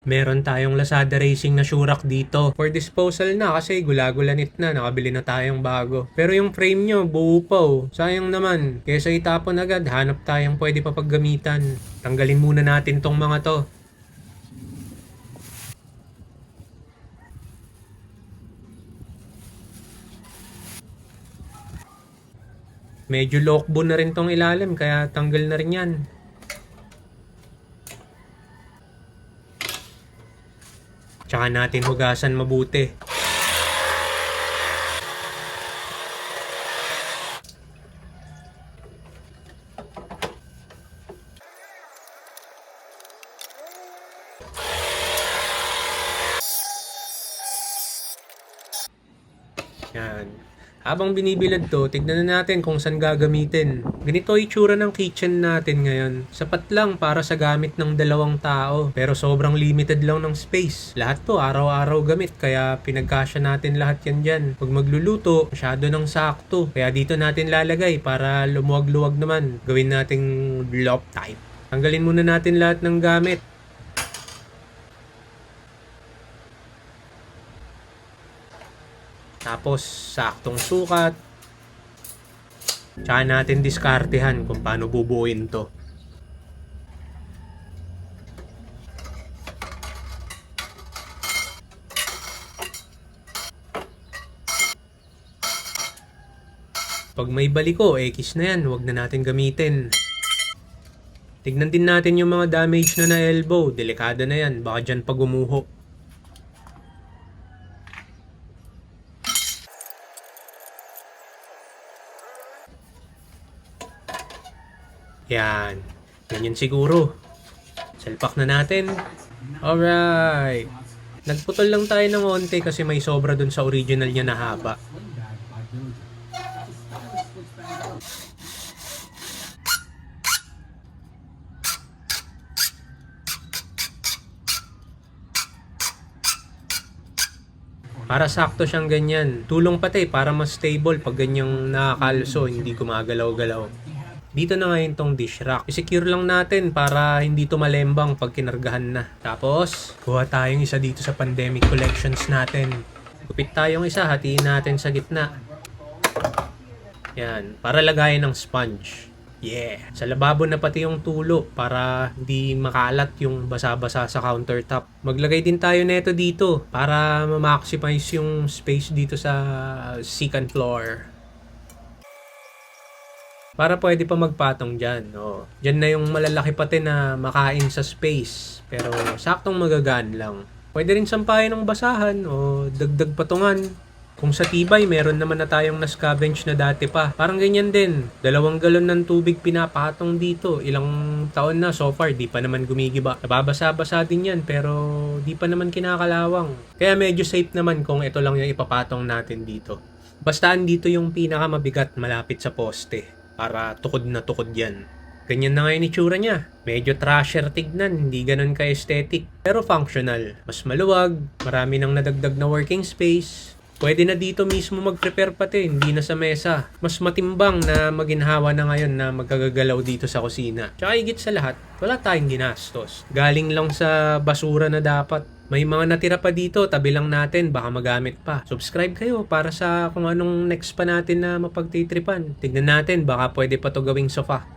Meron tayong Lazada Racing na Shurak dito. For disposal na kasi gulagulanit na, nakabili na tayong bago. Pero yung frame nyo, buo pa oh. Sayang naman. Kesa itapon agad, hanap tayong pwede pa paggamitan. Tanggalin muna natin tong mga to. Medyo lockbo na rin tong ilalim kaya tanggal na rin yan. Tsaka natin hugasan mabuti. Yan. Habang binibilad to, tignan na natin kung saan gagamitin. Ganito itsura ng kitchen natin ngayon. Sapat lang para sa gamit ng 2 tao. Pero sobrang limited lang ng space. Lahat to araw-araw gamit kaya pinagkasya natin lahat yan dyan. Pag magluluto, masyado ng sakto. Kaya dito natin lalagay para lumuwag-luwag naman. Gawin nating block type. Tanggalin muna natin lahat ng gamit. Tapos, saktong sukat. Tsaka natin diskartehan kung paano bubuuin to. Pag may baliko, X na yan. Huwag na natin gamitin. Tignan din natin yung mga damage na elbow. Delikado na yan. Baka dyan pag umuho. Yan. Ganyan siguro. Salpak na natin. Alright. Nagputol lang tayo ng onte kasi may sobra dun sa original niya na haba. Para sakto siyang ganyan. Tulong pati para mas stable pag ganyang nakakalso, hindi gumagalaw-galaw. Dito na ngayon tong dish rack. I-secure lang natin para hindi to malembang pag kinargahan na. Tapos, kuha tayong isa dito sa pandemic collections natin. Kupit tayong isa, hatiin natin sa gitna. Yan, para lagayan ng sponge. Yeah! Sa lababo na pati yung tulo para hindi makalat yung basa-basa sa countertop. Maglagay din tayo neto dito para ma-maximize yung space dito sa second floor. Para pwede pa magpatong dyan. Oh. Dyan na yung malalaki pati na makain sa space. Pero saktong magagaan lang. Pwede rin sampahin ng basahan o dagdag patungan. Kung sa tibay, meron naman na tayong na-scavenge na dati pa. Parang ganyan din. 2 galon ng tubig pinapatong dito. Ilang taon na so far, di pa naman gumigiba. Nababasa-basa din yan pero di pa naman kinakalawang. Kaya medyo safe naman kung ito lang yung ipapatong natin dito. Basta andito yung pinakamabigat malapit sa poste. Para tukod na tukod yan. Ganyan na ngayon itsura niya. Medyo trasher tignan, hindi ganun ka-aesthetic. Pero functional. Mas maluwag, marami nang nadagdag na working space. Pwede na dito mismo mag-prepare pati, hindi na sa mesa. Mas matimbang na maginhawa na ngayon na magkagagalaw dito sa kusina. Tsaka higit sa lahat, wala tayong ginastos. Galing lang sa basura na dapat. May mga natira pa dito, tabi lang natin, baka magamit pa. Subscribe kayo para sa kung anong next pa natin na mapagtitripan. Tignan natin, baka pwede pa to gawing sofa.